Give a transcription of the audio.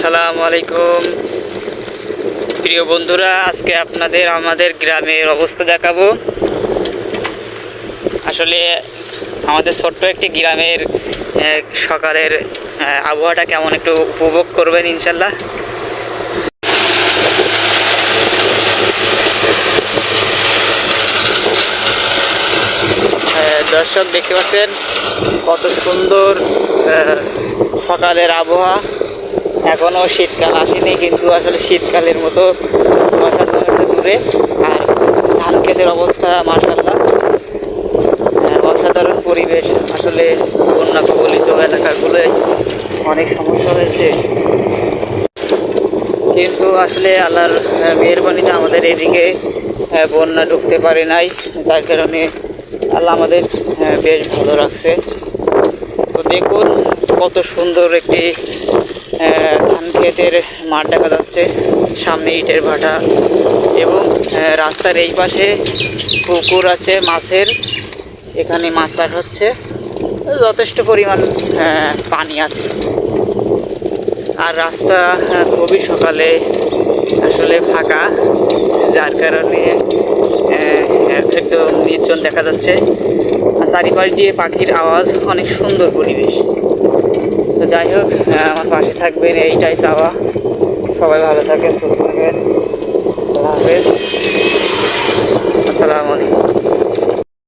আসসালামু আলাইকুম প্রিয় বন্ধুরা, আজকে আপনাদের আমাদের গ্রামের অবস্থা দেখাবো। আসলে আমাদের ছোট্ট একটি গ্রামের সকালের আবহাওয়াটা কেমন একটু উপভোগ করবেন ইনশাল্লাহ। দর্শক দেখতে পাচ্ছেন কত সুন্দর সকালের আবহাওয়া। এখনও শীতকাল আসেনি, কিন্তু আসলে শীতকালের মতো দূরে। আর ধান ক্ষেতের অবস্থা মাশাআল্লাহ, অসাধারণ পরিবেশ। আসলে বন্যা কবলিত এলাকাগুলোয় অনেক সমস্যা হয়েছে, কিন্তু আসলে আল্লাহর মেহেরবানিতে আমাদের এদিকে বন্যা ঢুকতে পারে নাই, যার কারণে আল্লাহ আমাদের বেশ ভালো রাখছে। তো দেখুন কত সুন্দর একটি ধান ক্ষেতের মাঠ দেখা যাচ্ছে, সামনে ইটের ভাটা, এবং রাস্তার এই পাশে পুকুর আছে মাছের, এখানে মাছ চাষ হচ্ছে, যথেষ্ট পরিমাণ পানি আছে। আর রাস্তা খুবই সকালে আসলে ফাঁকা, যার কারণে একটু নির্জন দেখা যাচ্ছে। আর চারিপাশ দিয়ে পাখির আওয়াজ, অনেক সুন্দর পরিবেশ। তো যাই হোক, আমার পাশে থাকবেন এইটাই চাওয়া। সবাই ভালো থাকেন, সুস্থ থাকেন। আল্লাহ হাফেজ, আসসালামু আলাইকুম।